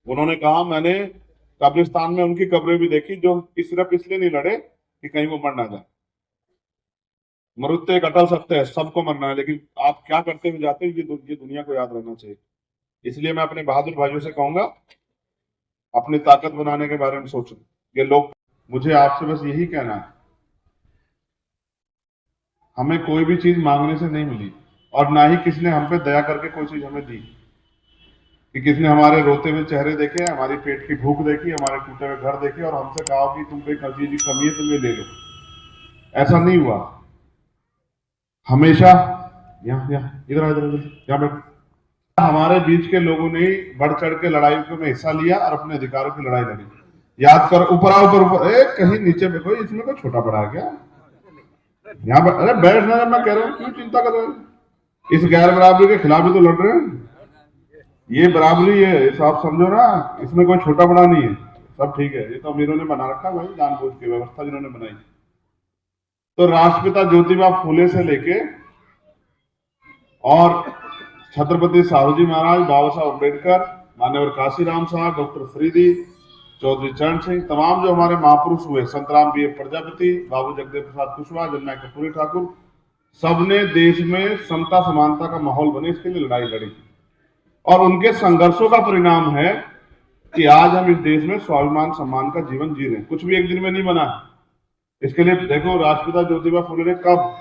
उन्होंने कहा मैंने कब्रिस्तान में उनकी कब्रें भी देखी जो सिर्फ इसलिए नहीं लड़े कि कहीं वो मर ना जाए। मरुत्ते एक अटल सत्य है, सबको मरना है, लेकिन आप क्या करते हुए जाते हैं ये दुनिया को याद रहना चाहिए। इसलिए मैं अपने बहादुर भाइयों से कहूंगा अपनी ताकत बनाने के बारे में सोचो। ये लोग, मुझे आपसे बस यही कहना है, हमें कोई भी चीज मांगने से नहीं मिली और ना ही किसी ने हम पे दया करके कोई चीज हमें दी कि किसी ने हमारे रोते हुए चेहरे देखे, हमारी पेट की भूख देखी, हमारे टूटे हुए घर देखे और हमसे कहा कि तुम पे चीज की कमी है, तुम ये ले लो। ऐसा नहीं हुआ। हमेशा यहाँ यहाँ इधर यहाँ बैठ, हमारे बीच के लोगों ने बढ़ चढ़ के लड़ाई में हिस्सा लिया और अपने अधिकारों की लड़ाई लड़ी। याद कर, ऊपर ऊपर कहीं नीचे में कोई, इसमें कोई छोटा बड़ा है क्या? यहाँ पर अरे बैठना है, मैं कह रहा हूँ क्यों चिंता कर रहे हैं? इस गैर बराबरी के खिलाफ ही तो लड़ रहे हैं। ये बराबरी है, इस आप समझो ना, इसमें कोई छोटा बड़ा नहीं है, सब ठीक है। ये तो अमीरों ने बना रखा है जानबूझ के, व्यवस्था जिन्होंने बनाई। तो राष्ट्रपिता ज्योतिबा फूले से लेके और छत्रपति साहू जी महाराज, बाबा साहब अम्बेडकर, मान्यवर काशीराम साहब, डॉक्टर फरीदी, चौधरी चरण सिंह, तमाम जो हमारे महापुरुष हुए, संतराम बी प्रजापति, बाबू जगदेव प्रसाद कुशवाहा, जननायक कर्पूरी ठाकुर, सबने देश में समता समानता का माहौल बने इसके लिए लड़ाई लड़ी थी। और उनके संघर्षों का परिणाम है कि आज हम इस देश में स्वाभिमान सम्मान का जीवन जी रहे हैं। कुछ भी एक दिन में नहीं बना। इसके लिए देखो, राष्ट्रपिता ज्योतिबा फूले ने कब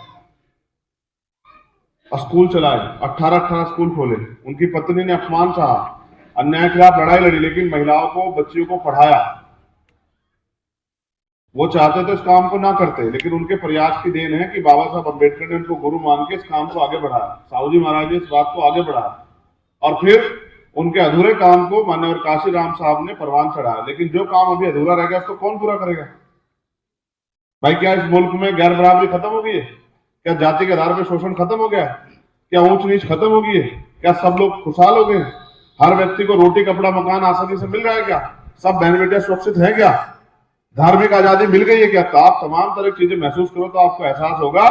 स्कूल चलाए, 18 स्कूल खोले, उनकी पत्नी ने अपमान सहा, अन्याय के खिलाफ लड़ाई लड़ी, लेकिन महिलाओं को, बच्चियों को पढ़ाया। वो चाहते थे इस काम को ना करते, लेकिन उनके प्रयास की देन है कि बाबा साहब अम्बेडकर ने उनको गुरु मान के इस काम को आगे बढ़ाया, साहू जी महाराज ने इस बात को आगे बढ़ाया, और फिर उनके अधूरे काम को मान्यवर काशीराम साहब ने परवान चढ़ाया। लेकिन जो काम अभी अधूरा रह गया उसको कौन पूरा करेगा? भाई, क्या इस मुल्क में गैर बराबरी खत्म हो गई है? क्या जाति के आधार पर शोषण खत्म हो गया है? क्या ऊंच नीच खत्म हो गई है? क्या सब लोग खुशहाल हो गए? हर व्यक्ति को रोटी कपड़ा मकान आसानी से मिल रहा है क्या? सब बहन बेटियां सुरक्षित है क्या? धार्मिक आजादी मिल गई है क्या? तो आप तमाम तरह की चीजें महसूस करो तो आपको एहसास होगा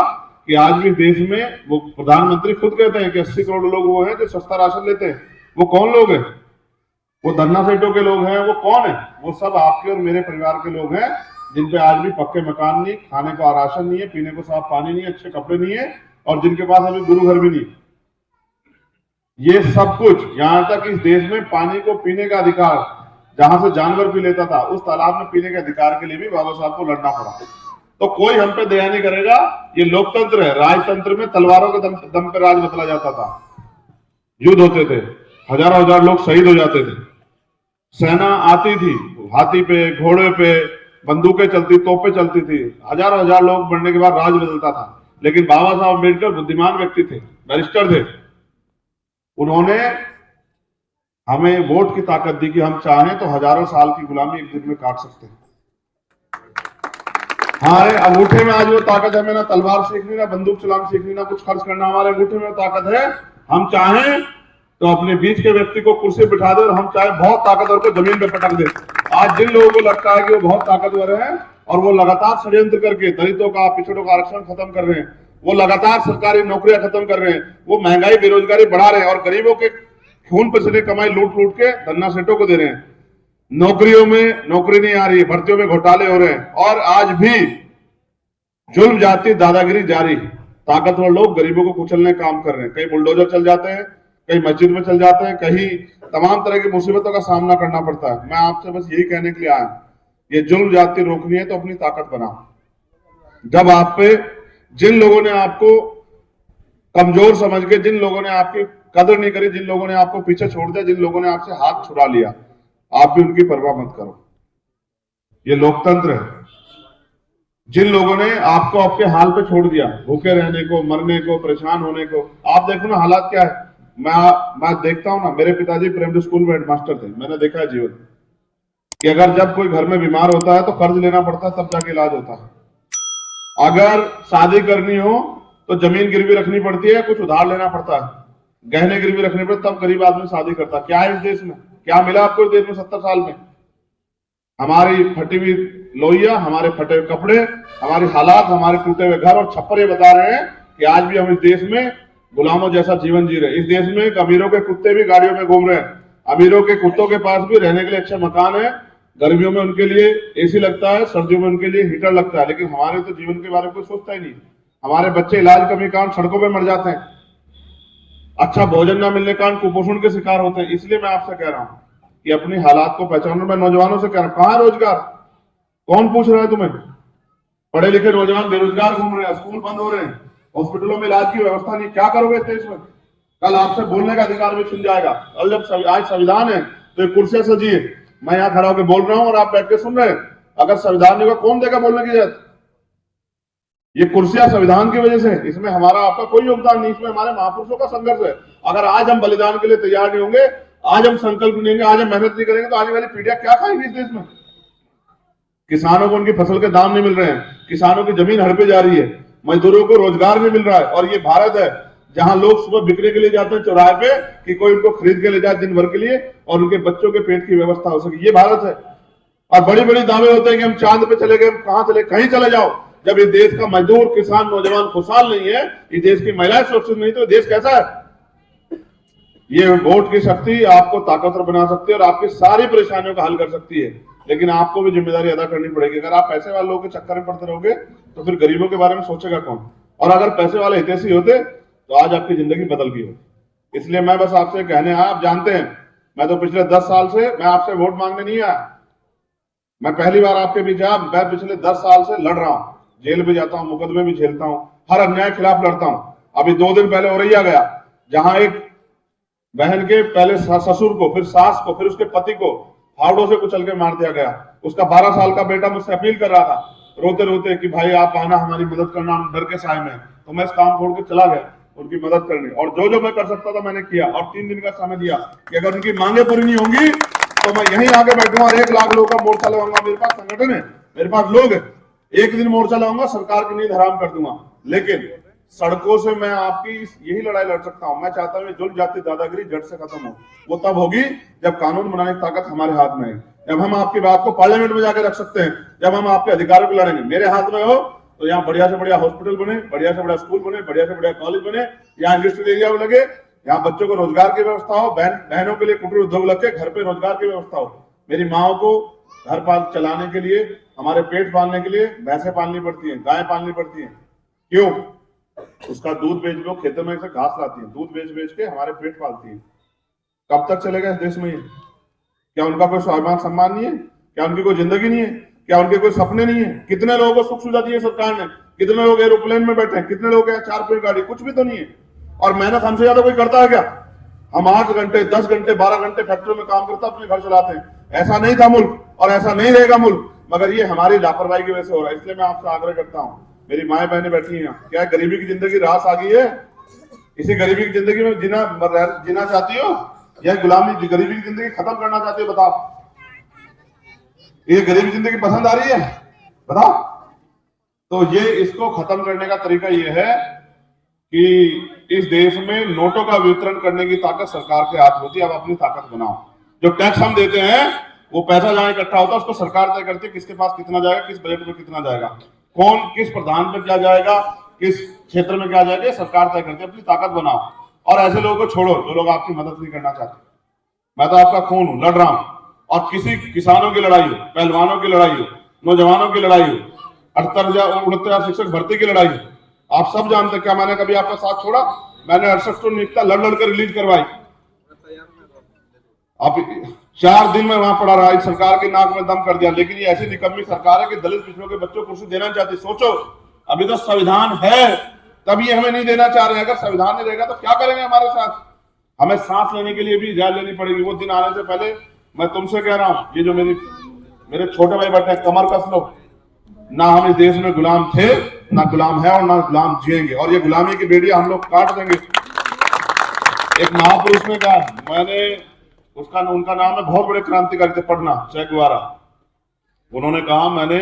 कि आज भी देश में, वो प्रधानमंत्री खुद कहते हैं कि 80 करोड़ लोग वो हैं जो सस्ता राशन लेते हैं। वो कौन लोग हैं? वो धन्ना सेठों के लोग हैं। वो कौन है? वो सब आपके और मेरे परिवार के लोग हैं, जिन पे आज भी पक्के मकान नहीं, खाने को राशन नहीं है, पीने को साफ पानी नहीं है, अच्छे कपड़े नहीं है, और जिनके पास अभी गुरु घर भी नहीं। ये सब कुछ, यहां तक इस देश में पानी को पीने का अधिकार, जहां से जानवर भी लेता था, उस तालाब में पीने के अधिकार के लिए भी बाबा साहब को लड़ना पड़ा। तो कोई हम पे दया नहीं करेगा। ये लोकतंत्र है। राजतंत्र में तलवारों के दम पे राज बदला जाता था, युद्ध होते थे, हजारों हजार लोग शहीद हो जाते थे, सेना आती थी, हाथी पे, घोड़े पे, बंदूकें चलती, तोपें चलती थी, हजारों हजार लोग मरने के बाद राज बदलता था। लेकिन बाबा साहब अम्बेडकर बुद्धिमान व्यक्ति थे, बैरिस्टर थे। उन्होंने हमें वोट की ताकत दी कि हम चाहें तो हजारों साल की गुलामी एक दिन में काट सकते हैं। हमारे अंगूठे में आज वो ताकत है। हमें ना तलवार सीखनी, ना बंदूक चलाना सीखनी, ना कुछ खर्च करना। हमारे अंगूठे में ताकत है। हम चाहें तो अपने बीच के व्यक्ति को कुर्सी बिठा दे और हम चाहे बहुत ताकतवर को जमीन पे पटक दे। आज जिन लोगों को लगता है कि वो बहुत ताकतवर है और वो लगातार षड्यंत्र करके दलितों का, पिछड़ों का आरक्षण खत्म कर रहे हैं, वो लगातार सरकारी नौकरियां खत्म कर रहे हैं, वो महंगाई बेरोजगारी बढ़ा रहे हैं और गरीबों के खून पसीने कमाई लूट लूट के धन्ना सेठों को दे रहे हैं। नौकरियों में नौकरी नहीं आ रही है, भर्तियों में घोटाले हो रहे हैं, और आज भी जुल्म जाति दादागिरी जारी। ताकतवर लोग गरीबों को कुचलने का काम कर रहे हैं। कहीं बुलडोजर चल जाते हैं, कहीं मस्जिद में चल जाते हैं, कहीं तमाम तरह की मुसीबतों का सामना करना पड़ता है। मैं आपसे बस यही कहने के लिए आया, ये जुल्म जाति रोकनी है तो अपनी ताकत बनाओ। जब आप पे जिन लोगों ने आपको कमजोर समझ के, जिन लोगों ने आपकी कदर नहीं करी, जिन लोगों ने आपको पीछे छोड़ दिया, जिन लोगों ने आपसे हाथ छुड़ा लिया, आप भी उनकी परवाह मत करो। ये लोकतंत्र है। जिन लोगों ने आपको आपके हाल पे छोड़ दिया, भूखे रहने को, मरने को, परेशान होने को, आप देखो ना हालात क्या है। मैं देखता हूं ना, मेरे पिताजी प्राइमरी स्कूल में हेडमास्टर थे। मैंने देखा है जीवन कि अगर जब कोई घर में बीमार होता है तो कर्ज लेना पड़ता है, तब जाके इलाज होता है। अगर शादी करनी हो तो जमीन गिरवी रखनी पड़ती है, कुछ उधार लेना पड़ता है, गहने गिरवी रखने पड़ते, तब गरीब आदमी शादी करता है। क्या है इस देश में? क्या मिला आपको इस देश में 70 साल में? हमारी फटी हुई लोहिया, हमारे फटे हुए कपड़े, हमारी हालात, हमारे टूटे हुए घर और छप्पर ये बता रहे हैं कि आज भी हम इस देश में गुलामों जैसा जीवन जी रहे हैं। इस देश में अमीरों के कुत्ते भी गाड़ियों में घूम रहे हैं। अमीरों के कुत्तों के पास भी रहने के लिए अच्छा मकान है, गर्मियों में उनके लिए एसी लगता है, सर्दियों में उनके लिए हीटर लगता है, लेकिन हमारे तो जीवन के बारे में कोई सोचता ही नहीं। हमारे बच्चे इलाज कमी कारण सड़कों पे मर जाते हैं, अच्छा भोजन न मिलने कारण कुपोषण के शिकार होते हैं। इसलिए मैं आपसे कह रहा हूं कि अपनी हालात को पहचानो। मैं नौजवानों से कह रहा हूं, कहां रोजगार, कौन पूछ रहा है तुम्हें? पढ़े लिखे नौजवान बेरोजगार घूम रहे हैं, स्कूल बंद हो रहे हैं, हॉस्पिटलों में इलाज की व्यवस्था नहीं, क्या करोगे देश में? कल आपसे बोलने का अधिकार भी छिन जाएगा। कल जब आज संविधान है तो ये कुर्सियां सजी है, मैं यहाँ खड़ा होकर बोल रहा हूं और आप बैठ के सुन रहे हैं। अगर संविधान नहीं होगा कौन देगा बोलने की इजाजत? ये कुर्सियां संविधान की वजह से, इसमें हमारा आपका कोई योगदान नहीं, इसमें हमारे महापुरुषों का संघर्ष है। अगर आज हम बलिदान के लिए तैयार नहीं होंगे, आज हम संकल्प नहीं लेंगे, आज हम मेहनत नहीं करेंगे, तो आने वाली पीढ़ियां क्या खाएंगी इस देश में? किसानों को उनकी फसल के दाम नहीं मिल रहे हैं, किसानों की जमीन हड़पे जा रही है, मजदूरों को रोजगार नहीं मिल रहा है। और ये भारत है जहां लोग सुबह बिक्री के लिए जाते हैं चौराहे पे कि कोई उनको खरीद के ले जाए दिन भर के लिए और उनके बच्चों के पेट की व्यवस्था हो सके, ये भारत है। और बड़ी बड़ी दावे होते हैं कि हम चांद पे चले गए, कहां चले, कहीं चले जाओ, जब इस देश का मजदूर किसान नौजवान खुशहाल नहीं है, इस देश की महिलाएं सुरक्षित नहीं, तो देश कैसा है? ये वोट की शक्ति आपको ताकतवर बना सकती है और आपकी सारी परेशानियों का हल कर सकती है, लेकिन आपको भी जिम्मेदारी अदा करनी पड़ेगी। अगर आप पैसे वाले लोगों के चक्कर में पड़ते रहोगे तो फिर गरीबों के बारे में सोचेगा कौन? और अगर पैसे वाले हितैषी होते तो आज आपकी जिंदगी बदल गई होती। इसलिए मैं बस आपसे कहने आया, आप जानते हैं मैं तो पिछले 10 साल से मैं आपसे वोट मांगने नहीं आया, मैं पहली बार आपके बीच आया। मैं पिछले 10 साल से लड़ रहा हूं, जेल भी जाता हूं, मुकदमे भी झेलता हूं, हर अन्याय के खिलाफ लड़ता हूं। अभी 2 दिन पहले औरैया गया, जहां एक बहन के पहले ससुर को, फिर सास को, फिर उसके पति को फावड़ों से कुचल के मार दिया गया। उसका 12 साल का बेटा मुझसे अपील कर रहा था रोते रोते कि भाई आप आना, हमारी मदद करना, हम डर के साए में। तो मैं इस काम छोड़ के चला गया उनकी मदद करने, और जो जो मैं कर सकता था मैंने किया। और 3 दिन का समय दिया कि अगर उनकी मांगे पूरी नहीं होंगी तो मैं यहीं आके बैठूंगा और 1 लाख लोगों का मोर्चा लगाऊंगा। मेरे पास संगठन है, मेरे पास लोग है, एक दिन मोर्चा लगाऊंगा, सरकार की नींद हराम कर दूंगा। लेकिन सड़कों से मैं आपकी यही लड़ाई लड़ सकता हूं। मैं चाहता हूं जुल्म जाति दादागिरी जड़ से खत्म हो। वो तब होगी जब कानून बनाने की ताकत हमारे हाथ में है, जब हम आपकी बात को पार्लियामेंट में जाकर रख सकते हैं, जब हम आपके अधिकारों को लड़ेंगे। मेरे हाथ में हो तो यहाँ बढ़िया से बढ़िया हॉस्पिटल बने, बढ़िया से बढ़िया स्कूल बने, बढ़िया से बढ़िया कॉलेज बने, यहाँ इंडस्ट्रियल एरिया में लगे, यहाँ बच्चों को रोजगार की व्यवस्था हो, बहनों के लिए कुटीर उद्योग लगे, घर पे रोजगार की व्यवस्था हो। मेरी माओ को घर पाल चलाने के लिए, हमारे पेट पालने के लिए भैंसें पालनी पड़ती हैं, गाय पालनी पड़ती हैं। क्यों? उसका दूध बेच लो, खेतों में से घास लाती है, दूध बेच बेच के हमारे पेट पालती है। कब तक चलेगा इस देश में ये? क्या उनका कोई स्वाभिमान सम्मान नहीं है? क्या उनकी कोई जिंदगी नहीं है? क्या उनके कोई सपने नहीं है? कितने लोगों को सुख सुविधा दी है सरकार ने? कितने लोग एरोप्लेन में बैठे हैं? कितने लोग हैं 4 पहिया गाड़ी? कुछ भी तो नहीं है। और मेहनत हमसे ज्यादा कोई करता है क्या? हम 8 घंटे 10 घंटे 12 घंटे फैक्ट्री में काम करता, अपने घर चलाते हैं। ऐसा नहीं था मुल्क और ऐसा नहीं रहेगा मुल्क, मगर ये हमारी लापरवाही की वजह से हो रहा है। इसलिए मैं आपसे आग्रह करता हूं, मेरी माएं बहनें बैठी हैं, क्या गरीबी की जिंदगी रास आ गई है? इसी गरीबी की जिंदगी में जीना चाहती हो या गुलामी गरीबी की जिंदगी खत्म करना चाहती हो? बताओ, ये गरीबी जिंदगी पसंद आ रही है? बताओ। तो ये इसको खत्म करने का तरीका ये है कि इस देश में नोटों का वितरण करने की ताकत सरकार के हाथ होती है। अब अपनी ताकत बनाओ। जो टैक्स हम देते हैं वो पैसा जहां इकट्ठा होता है उसको सरकार तय करती है किसके पास कितना जाएगा, किस बजट में कितना जाएगा, कौन किस प्रधान पर क्या जाएगा, किस क्षेत्र में क्या जाएगा, सरकार तय करती है। अपनी ताकत बनाओ और ऐसे लोगों को छोड़ो जो लोग आपकी मदद नहीं करना चाहते। मैं तो आपका खून हूं, लड़ रहा हूं। और किसी किसानों की लड़ाई हो, पहलवानों की लड़ाई हो, नौजवानों की लड़ाई हो, 68,000 शिक्षक भर्ती की लड़ाई हो, आप सब जानते हैं। क्या मैंने कभी आपका साथ छोड़ा? मैंने 68 टन नियुक्ता लड़ लड़ कर रिलीज करवाई। आप 4 दिन में वहां पड़ा रहा, इस सरकार की नाक में दम कर दिया। लेकिन ये ऐसी निकम्मी सरकार है कि दलित पिछड़ों के बच्चों को कुर्सी देना चाहती। सोचो, अभी तो संविधान है तब ये हमें नहीं देना चाह रहे हैं। अगर संविधान नहीं रहेगा तो क्या करेंगे हमारे साथ? हमें सांस लेने के लिए भी इजाजत लेनी पड़ेगी। वो दिन आने से पहले मैं तुमसे कह रहा हूं, ये जो मेरे छोटे भाई बैठे हैं, कमर कस लो। ना हम इस देश में गुलाम थे, ना गुलाम है और ना गुलाम जिएंगे। और ये गुलामी की बेड़ियां हम लोग काट देंगे। एक महापुरुष ने कहा, उनका नाम है, बहुत बड़े क्रांतिकारी थे, पढ़ना, चे गुवेरा। उन्होंने कहा, मैंने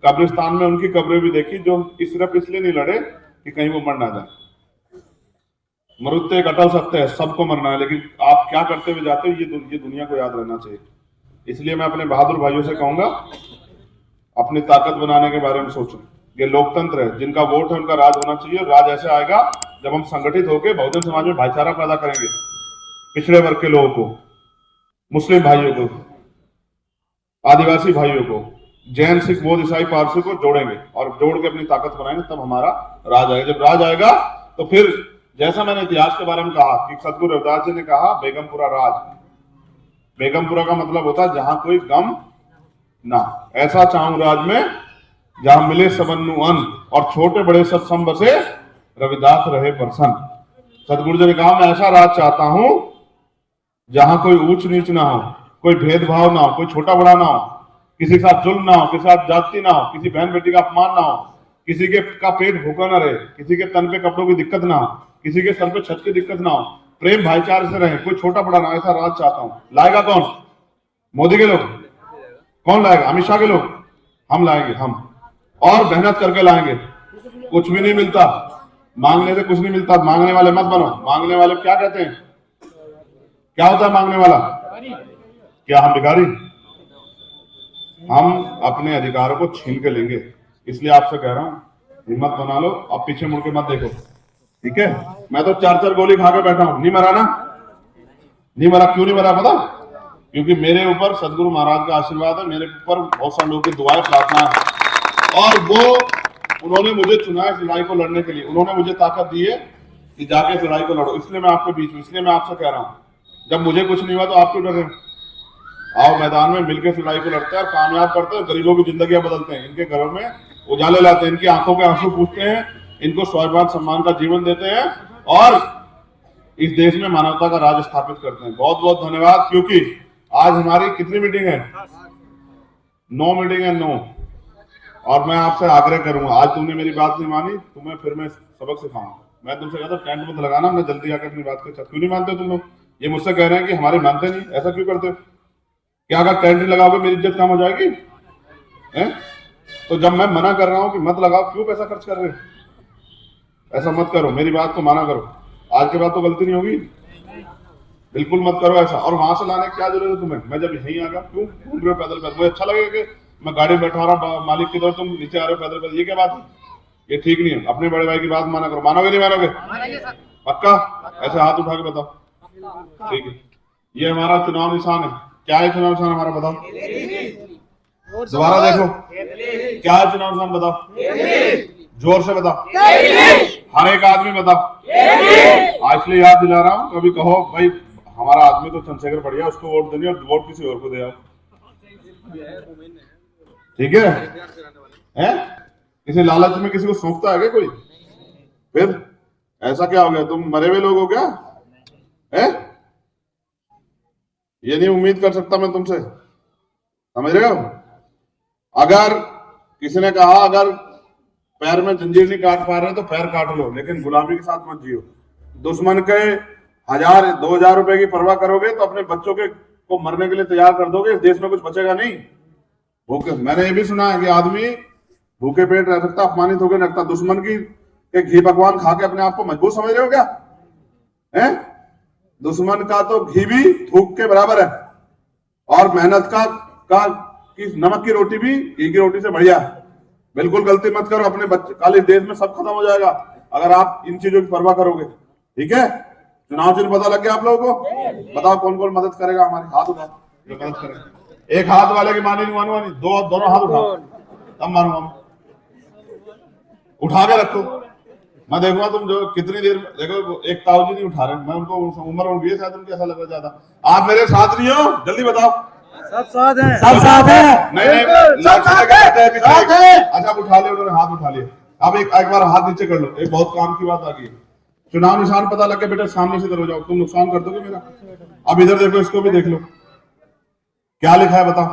कब्रिस्तान में उनकी कब्रें भी देखी जो सिर्फ इसलिए नहीं लड़े कि कहीं वो मर ना जाए। मृत्यु एक अटल सत्य है, सबको मरना है, लेकिन आप क्या करते हुए जाते हो ये दुनिया को याद रहना चाहिए। इसलिए मैं अपने बहादुर भाइयों से कहूंगा, अपनी ताकत बनाने के बारे में सोचो। ये लोकतंत्र है, जिनका वोट है उनका राज होना चाहिए। राज ऐसे आएगा जब हम संगठित होकर बहुजन समाज में भाईचारा पैदा करेंगे, पिछड़े वर्ग के लोगों को, मुस्लिम भाइयों को, आदिवासी भाइयों को, जैन सिख बौद्ध ईसाई पारसी को जोड़ेंगे और जोड़ के अपनी ताकत बनाएंगे, तब हमारा राज आएगा। जब राज आएगा तो फिर जैसा मैंने इतिहास के बारे में कहा कि सतगुरु रविदास जी ने कहा बेगमपुरा राज, बेगमपुरा का मतलब होता है जहां कोई गम ना। ऐसा चाहूं राज में जहां मिले सबन्नु अन्न और छोटे बड़े सत्संग बसे रविदास रहे प्रसन्न। सतगुरु जी ने कहा मैं ऐसा राज चाहता हूं जहां कोई ऊंच नीच ना हो, कोई भेदभाव ना हो, कोई छोटा बड़ा ना हो, किसी के साथ जुल्म ना हो, किसी के साथ जाति ना हो, किसी बहन बेटी का अपमान ना हो, किसी के का पेट भूखा ना रहे, किसी के तन पे कपड़ों की दिक्कत ना हो, किसी के सर पे छत की दिक्कत ना हो, प्रेम भाईचारे से रहे, कोई छोटा बड़ा ना। ऐसा राज चाहता हूं। लाएगा कौन? मोदी के लोग? कौन लाएगा? अमित शाह के लोग? हम लाएंगे, हम, और मेहनत करके लाएंगे। कुछ भी नहीं मिलता, मांगने से कुछ नहीं मिलता। मांगने वाले मत बनो। मांगने वाले क्या कहते हैं? क्या होता है मांगने वाला? क्या हम भिखारी? हम अपने अधिकारों को छीन के लेंगे। इसलिए आपसे कह रहा हूं हिम्मत बना लो, अब पीछे मुड़ के मत देखो, ठीक है? मैं तो 4-4 गोली खा के बैठा हूं, नहीं मरा ना? नहीं मरा। क्यों नहीं मरा पता? क्योंकि मेरे ऊपर सदगुरु महाराज का आशीर्वाद है, मेरे ऊपर बहुत सारे लोगों की दुआएं प्रार्थना है, और वो उन्होंने मुझे चुना है इस लड़ाई को लड़ने के लिए। उन्होंने मुझे ताकत दी है कि जाके इस लड़ाई को लड़ो। इसलिए मैं आपके बीच में, इसलिए मैं आपसे कह रहा हूं जब मुझे कुछ नहीं हुआ तो आप क्यों डर रहे? आओ मैदान में मिलकर लड़ाई को लड़ते हैं और कामयाब करते हैं, गरीबों की जिंदगियां बदलते हैं, इनके घरों में उजाले लाते हैं, इनकी आंखों के आंसू पूछते हैं, इनको स्वाभिमान सम्मान का जीवन देते हैं और इस देश में मानवता का राज स्थापित करते हैं। बहुत बहुत धन्यवाद। क्योंकि आज हमारी कितनी मीटिंग है? 9 मीटिंग है, 9। और मैं आपसे आग्रह करूंगा, आज तुमने मेरी बात नहीं मानी, तुम्हें फिर मैं सबक सिखाऊंगा। मैं तुमसे कहता हूं टेंट मत लगाना, मैं जल्दी आकर अपनी बात कर। क्यों नहीं मानते तुम लोग? ये मुझसे कह रहे हैं कि हमारी मानते नहीं, ऐसा क्यों करते? क्या अगर टेंट नहीं लगाओगे मेरी इज्जत कम हो जाएगी? है? तो जब मैं मना कर रहा हूं कि मत लगाओ, क्यों पैसा खर्च कर रहे हो? ऐसा मत करो, मेरी बात को माना करो। आज के बाद तो गलती नहीं होगी, बिल्कुल मत करो ऐसा। और वहां से लाने की क्या जरूरत है तुम्हें? मैं जब यहीं आ गया, क्यों घूम रहे हो पैदल पैदल? मुझे अच्छा लगेगा कि मैं गाड़ी में बैठा रहा हूं, मालिक की तरह तुम नीचे आ रहे हो पैदल पैदल, ये क्या बात है? ये ठीक नहीं है। अपने बड़े भाई की बात माना करो। मानोगे नहीं मानोगे? पक्का? ऐसे हाथ उठा के बताओ, ठीक है? ये हमारा चुनाव निशान है। क्या है चुनाव निशान हमारा? बताओ दोबारा देखो, क्या है चुनाव निशान? बताओ, जोर से बताओ, हर एक आदमी बताओ। इसलिए याद दिला रहा हूं, कभी कहो भाई हमारा आदमी तो चंद्रशेखर बढ़िया, उसको वोट देनी और वोट किसी और को दे आओ, ठीक है? किसी लालच में किसी को सौंपता है क्या कोई? फिर ऐसा क्या हो गया? तुम मरे हुए लोग हो क्या? है? ये नहीं उम्मीद कर सकता मैं तुमसे, समझ रहे हो? अगर किसी ने कहा अगर पैर में जंजीर नहीं काट पा रहे तो पैर काट लो, लेकिन गुलामी के साथ मत जियो। दुश्मन के 1000-2000 रुपए की परवाह करोगे तो अपने बच्चों के को मरने के लिए तैयार कर दोगे, इस देश में कुछ बचेगा नहीं। भूखे, मैंने ये भी सुना है कि आदमी भूखे पेट रह सकता, अपमानित होकर रखता। दुश्मन की घी पकवान खा के अपने आप को मजबूत समझ रहे हो क्या? है? दुश्मन का तो घी भी थूक के बराबर है, और मेहनत का कि नमक की रोटी भी घी की रोटी से बढ़िया है। बिल्कुल गलती मत करो। अपने बच्चे, कल इस देश में सब खत्म हो जाएगा अगर आप इन चीजों की परवाह करोगे, ठीक है? चुनाव चिन्ह पता लग गया आप लोगों को? बताओ कौन कौन मदद करेगा हमारी? हाथ उठाओ जो मदद करेगा। एक हाथ वाले की मानी नहीं मानूंगा, नहीं, दोनों हाथ उठाओ तब मानूंगा। उठा के रखो, मैं देखूंगा तुम जो कितनी देर। देखो एक ताऊ जी नहीं उठा रहे, मैं उनको उम्र उठ गई शायद, उनको ऐसा लग रहा ज्यादा। आप मेरे साथ नहीं हो? जल्दी बताओ। सब साथ हैं, सब साथ हैं। नहीं सब साथ हैं। अच्छा उठा लिया उन्होंने, हाथ उठा लिया। अब एक बार हाथ नीचे कर लो। एक बहुत काम की बात आ गई। चुनाव निशान पता लग गया बेटा, सामने से हो जाओ, तुम नुकसान कर दोगे मेरा। अब इधर देखो, इसको भी देख लो, क्या लिखा है बताओ?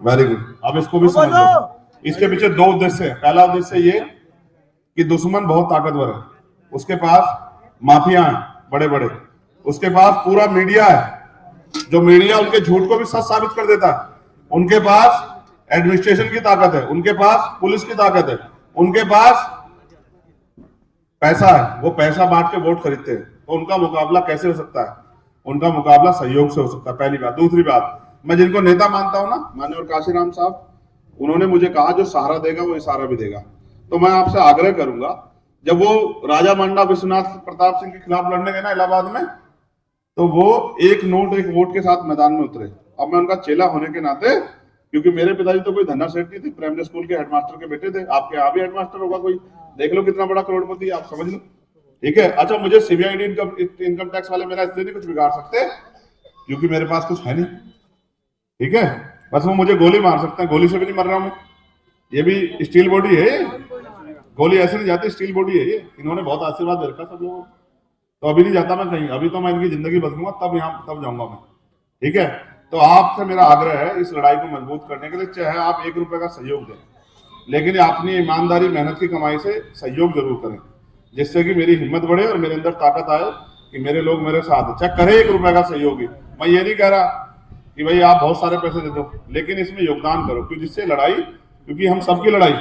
Very good. अब इसको भी समझ लो। इसके पीछे 2 उद्देश्य है। पहला उद्देश्य ये कि दुश्मन बहुत ताकतवर है, उसके पास माफिया हैं बड़े बड़े, उसके पास पूरा मीडिया है, जो मीडिया उनके झूठ को भी सच साबित कर देता है, उनके पास एडमिनिस्ट्रेशन की ताकत है, उनके पास पुलिस की ताकत है, उनके पास पैसा है, वो पैसा बांट के वोट खरीदते हैं। तो उनका मुकाबला कैसे हो सकता है? उनका मुकाबला सहयोग से हो सकता है, पहली बात। दूसरी बात, मैं जिनको नेता मानता हूं ना, माननीय काशीराम साहब, उन्होंने मुझे कहा जो सहारा देगा वो इशारा भी देगा। तो मैं आपसे आग्रह करूंगा, जब वो राजा मंडा विश्वनाथ प्रताप सिंह के खिलाफ लड़ने गए ना इलाहाबाद में, तो वो एक नोट एक वोट के साथ मैदान में उतरे। अब मैं उनका चेला होने के नाते, क्योंकि मेरे पिताजी तो कोई धन्ना सेठ नहीं थे, प्राइमरी स्कूल के हेडमास्टर के बेटे थे, आपके यहाँ भी हेडमास्टर होगा कोई, देख लो कितना बड़ा करोड़पति, आप समझ लो। ठीक है, अच्छा मुझे सीबीआईडी इनकम टैक्स वाले मेरा इसलिए नहीं कुछ बिगाड़ सकते क्योंकि मेरे पास कुछ है नहीं। ठीक है, बस वो मुझे गोली मार सकते हैं, गोली से भी नहीं मर रहा हूं। ये भी स्टील बॉडी है, गोली ऐसे नहीं जाती, स्टील बॉडी है ये। इन्होंने बहुत आशीर्वाद दे रखा सब लोगों को, तो अभी नहीं जाता मैं कहीं, अभी तो मैं इनकी जिंदगी बदलूंगा तब जाऊंगा मैं। ठीक है, तो आपसे मेरा आग्रह है इस लड़ाई को मजबूत करने के लिए, चाहे आप 1 रुपए का सहयोग दें, लेकिन अपनी ईमानदारी मेहनत की कमाई से सहयोग जरूर करें, जिससे कि मेरी हिम्मत बढ़े और मेरे अंदर ताकत आए कि मेरे लोग मेरे साथ हैं। चाहे करे 1 रुपए का सहयोग ही, मैं ये नहीं कह रहा कि भाई आप बहुत सारे पैसे दे दो, लेकिन इसमें योगदान करो, क्योंकि जिससे लड़ाई, क्योंकि हम सबकी लड़ाई,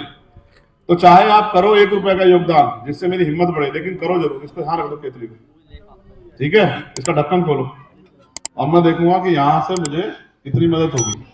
तो चाहे आप करो 1 रुपए का योगदान जिससे मेरी हिम्मत बढ़े, लेकिन करो जरूर। इसको ध्यान रख दो केतली को, ठीक है, इसका ढक्कन खोलो, अब मैं देखूंगा कि यहां से मुझे कितनी मदद होगी।